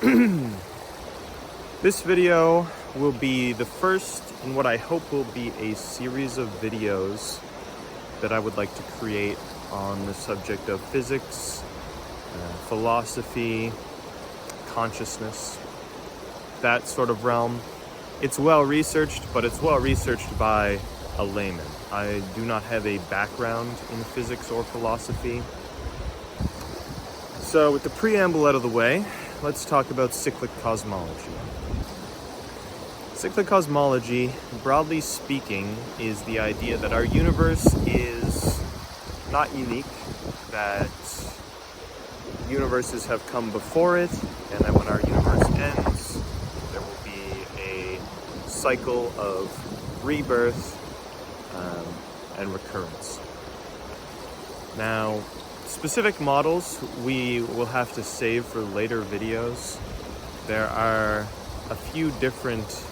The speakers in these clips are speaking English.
This video will be the first in what I hope will be a series of videos that I would like to create on the subject of physics, philosophy, consciousness, that sort of realm. It's well researched, but it's well researched by a layman. I do not have a background in physics or philosophy. So with the preamble out of the way, let's talk about cyclic cosmology. Cyclic cosmology, broadly speaking, is the idea that our universe is not unique, that universes have come before it, and that when our universe ends, there will be a cycle of rebirth and recurrence. Now, specific models we will have to save for later videos. There are a few different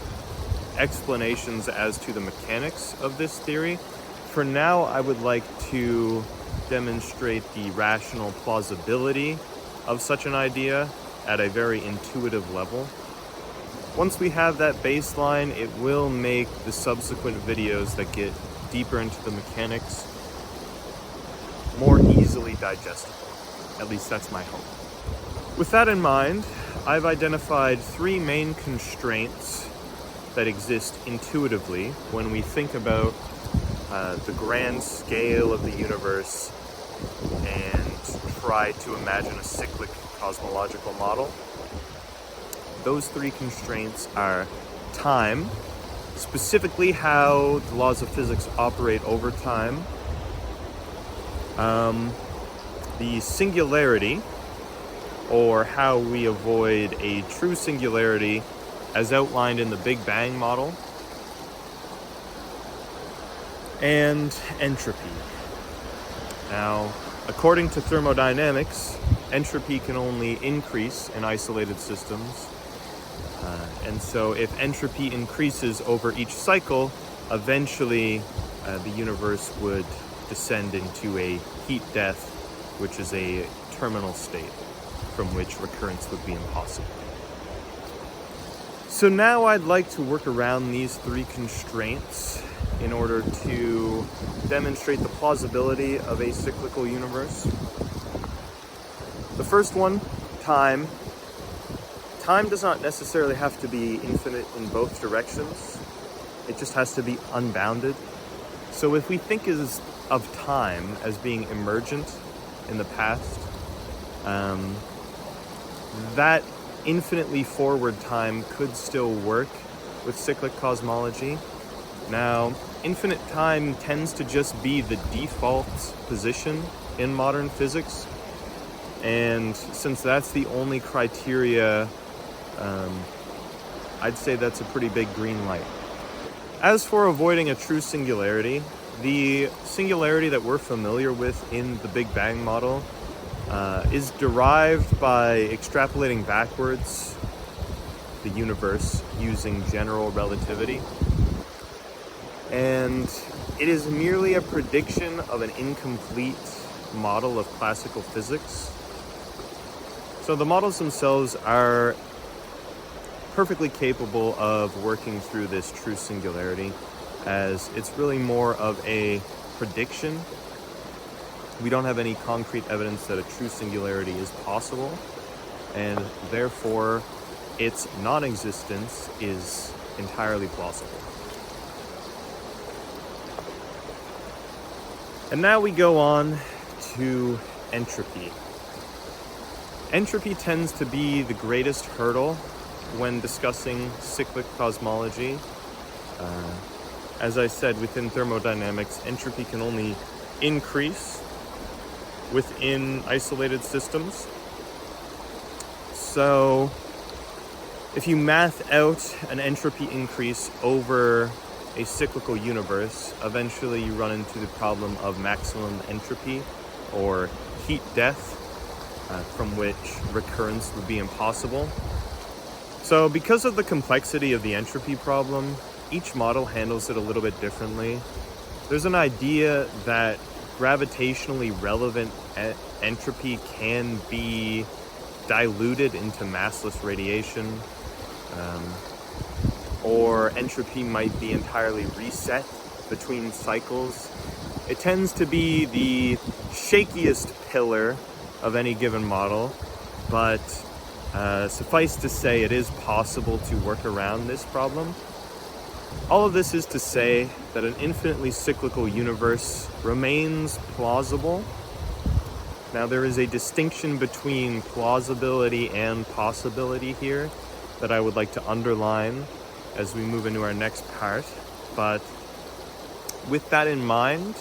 explanations as to the mechanics of this theory. For now, I would like to demonstrate the rational plausibility of such an idea at a very intuitive level. Once we have that baseline, it will make the subsequent videos that get deeper into the mechanics more easily digestible. At least that's my hope. With that in mind, I've identified three main constraints that exist intuitively when we think about the grand scale of the universe and try to imagine a cyclic cosmological model. Those three constraints are time, specifically how the laws of physics operate over time, the singularity, or how we avoid a true singularity as outlined in the Big Bang model, and entropy. Now, according to thermodynamics, entropy can only increase in isolated systems. And so if entropy increases over each cycle, eventually the universe would descend into a heat death, which is a terminal state from which recurrence would be impossible. So now I'd like to work around these three constraints in order to demonstrate the plausibility of a cyclical universe. The first one, time. Time does not necessarily have to be infinite in both directions. It just has to be unbounded. So if we think of time as being emergent in the past, that infinitely forward time could still work with cyclic cosmology. Now, infinite time tends to just be the default position in modern physics, and since that's the only criteria, I'd say that's a pretty big green light. As for avoiding a true singularity, the singularity that we're familiar with in the Big Bang model is derived by extrapolating backwards the universe using general relativity. And it is merely a prediction of an incomplete model of classical physics. So the models themselves are perfectly capable of working through this true singularity, as it's really more of a prediction. We don't have any concrete evidence that a true singularity is possible, and therefore its non-existence is entirely plausible. And now we go on to entropy. Entropy tends to be the greatest hurdle when discussing cyclic cosmology. As I said, within thermodynamics, entropy can only increase within isolated systems. So if you math out an entropy increase over a cyclical universe, eventually you run into the problem of maximum entropy, or heat death, from which recurrence would be impossible. So because of the complexity of the entropy problem, each model handles it a little bit differently. There's an idea that gravitationally relevant entropy can be diluted into massless radiation, or entropy might be entirely reset between cycles. It tends to be the shakiest pillar of any given model, but suffice to say it is possible to work around this problem. All of this is to say that an infinitely cyclical universe remains plausible. Now, there is a distinction between plausibility and possibility here that I would like to underline as we move into our next part. But with that in mind,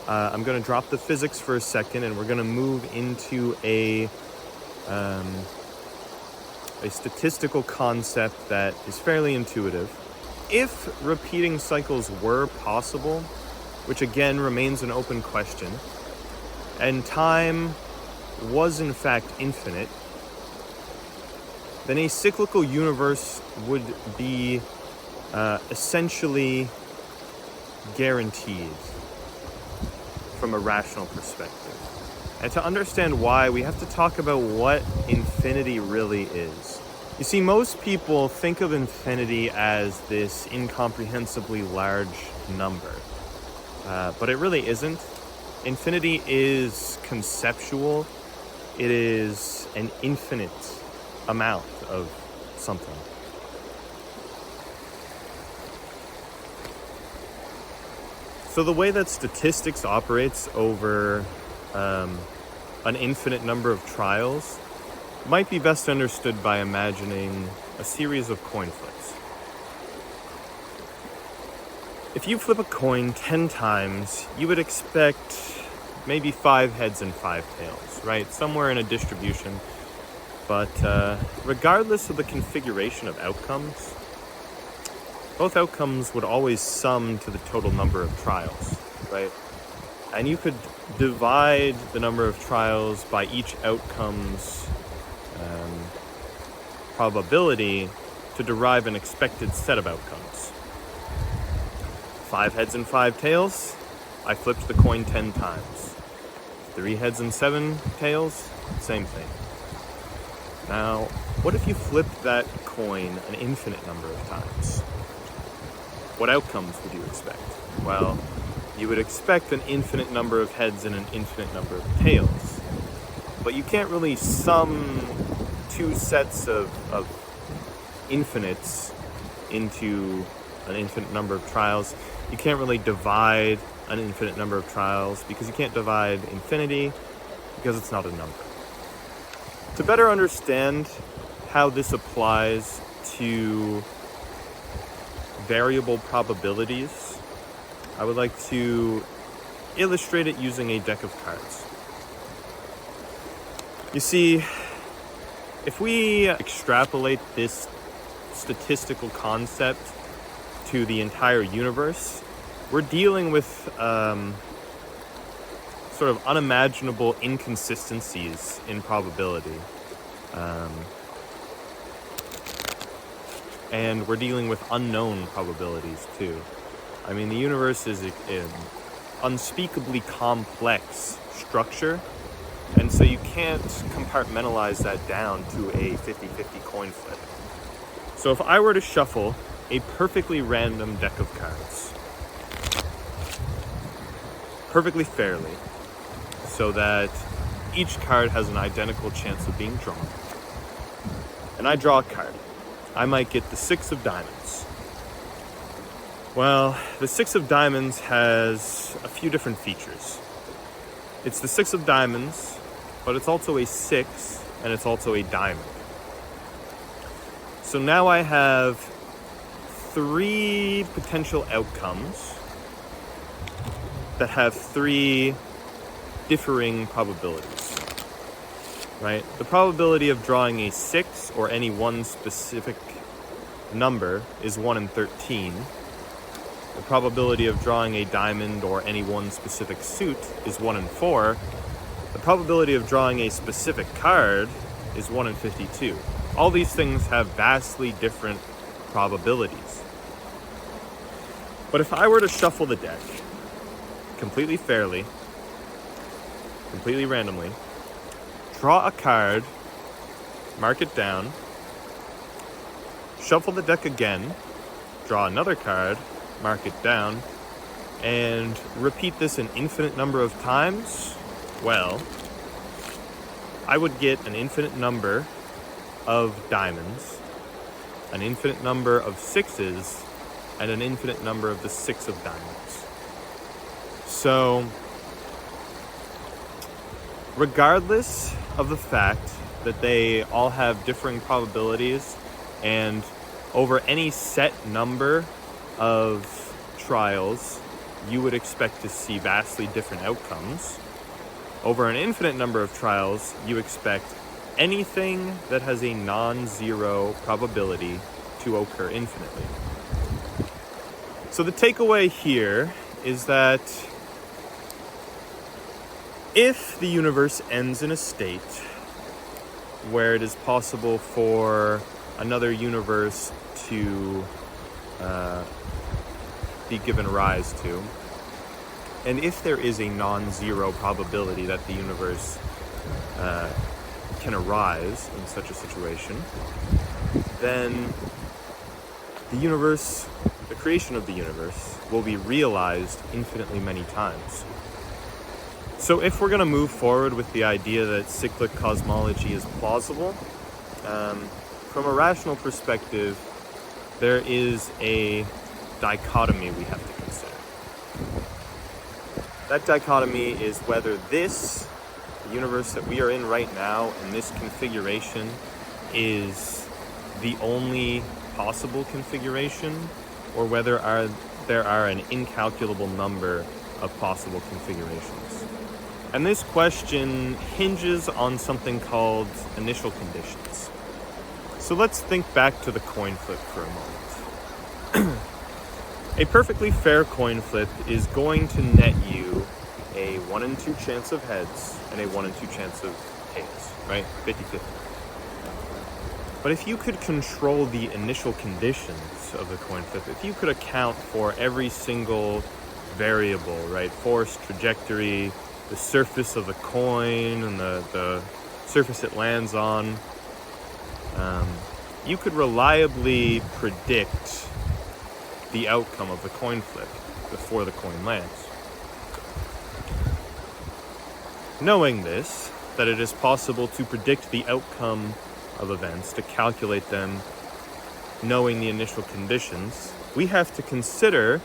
I'm going to drop the physics for a second, and we're going to move into a statistical concept that is fairly intuitive. If repeating cycles were possible, which again remains an open question, and time was in fact infinite, then a cyclical universe would be essentially guaranteed from a rational perspective. And to understand why, we have to talk about what infinity really is. You see, most people think of infinity as this incomprehensibly large number, but it really isn't. Infinity is conceptual. It is an infinite amount of something. So the way that statistics operates over an infinite number of trials might be best understood by imagining a series of coin flips. If you flip a coin 10 times, you would expect maybe 5 heads and 5 tails, right? Somewhere in a distribution. But regardless of the configuration of outcomes, both outcomes would always sum to the total number of trials, right? And you could divide the number of trials by each outcome's probability to derive an expected set of outcomes. 5 heads and 5 tails, I flipped the coin 10 times. 3 heads and 7 tails, same thing. Now, what if you flipped that coin an infinite number of times? What outcomes would you expect? Well, you would expect an infinite number of heads and an infinite number of tails. But you can't really sum 2 sets of infinites into an infinite number of trials. You can't really divide an infinite number of trials because you can't divide infinity because it's not a number. To better understand how this applies to variable probabilities, I would like to illustrate it using a deck of cards. You see, if we extrapolate this statistical concept to the entire universe, we're dealing with sort of unimaginable inconsistencies in probability. And we're dealing with unknown probabilities too. I mean, the universe is an unspeakably complex structure, and so you can't compartmentalize that down to a 50-50 coin flip. So if I were to shuffle a perfectly random deck of cards, perfectly fairly, so that each card has an identical chance of being drawn, and I draw a card, I might get the 6 of diamonds. Well, the 6 of diamonds has a few different features. It's the 6 of diamonds, but it's also a 6, and it's also a diamond. So now I have 3 potential outcomes that have 3 differing probabilities, right? The probability of drawing a 6 or any one specific number is 1 in 13. The probability of drawing a diamond or any one specific suit is 1 in 4. The probability of drawing a specific card is 1 in 52. All these things have vastly different probabilities. But if I were to shuffle the deck completely fairly, completely randomly, draw a card mark it down, shuffle the deck again, draw another card, mark it down, and repeat this an infinite number of times, well, I would get an infinite number of diamonds, an infinite number of sixes, and an infinite number of the six of diamonds. So, regardless of the fact that they all have differing probabilities, and over any set number of trials, you would expect to see vastly different outcomes. Over an infinite number of trials, you expect anything that has a non-zero probability to occur infinitely. So the takeaway here is that if the universe ends in a state where it is possible for another universe to be given rise to, and if there is a non-zero probability that the universe can arise in such a situation, then the universe, the creation of the universe, will be realized infinitely many times. So if we're going to move forward with the idea that cyclic cosmology is plausible, from a rational perspective, there is a dichotomy we have to consider. That dichotomy is whether this, the universe that we are in right now, and this configuration is the only possible configuration, or whether there are an incalculable number of possible configurations. And this question hinges on something called initial conditions. So let's think back to the coin flip for a moment. A perfectly fair coin flip is going to net you a 1 in 2 chance of heads and a 1 in 2 chance of tails, right? 50-50. But if you could control the initial conditions of the coin flip, if you could account for every single variable, right? Force, trajectory, the surface of the coin, and the surface it lands on, you could reliably predict the outcome of the coin flip before the coin lands. Knowing this, that it is possible to predict the outcome of events, to calculate them, knowing the initial conditions, we have to consider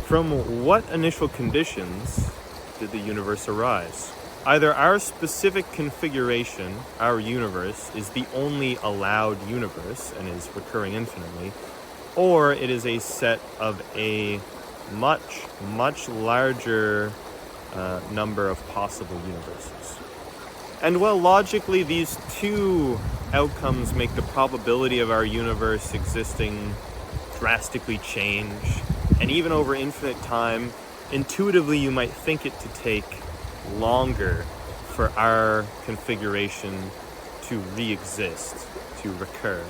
from what initial conditions did the universe arise. Either our specific configuration, our universe, is the only allowed universe and is recurring infinitely, or it is a set of a much, much larger number of possible universes. And well, logically, these two outcomes make the probability of our universe existing drastically change. And even over infinite time, intuitively you might think it to take longer for our configuration to re-exist, to recur.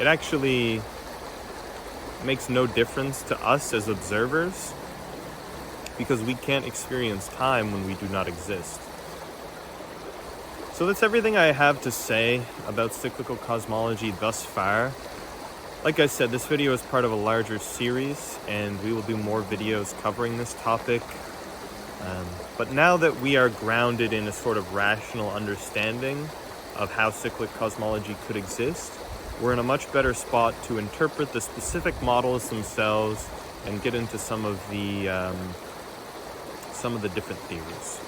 It actually makes no difference to us as observers, because we can't experience time when we do not exist. So that's everything I have to say about cyclical cosmology thus far. Like I said, this video is part of a larger series, and we will do more videos covering this topic. But now that we are grounded in a sort of rational understanding of how cyclic cosmology could exist, we're in a much better spot to interpret the specific models themselves and get into some of the different theories.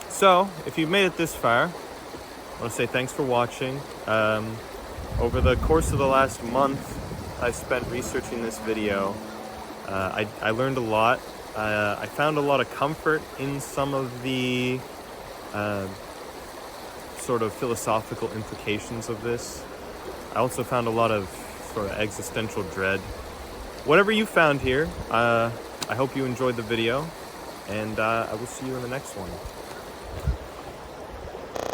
So, if you've made it this far, I want to say thanks for watching. Over the course of the last month, I spent researching this video. I learned a lot. I found a lot of comfort in some of the sort of philosophical implications of this. I also found a lot of sort of existential dread. Whatever you found here, I hope you enjoyed the video, and I will see you in the next one.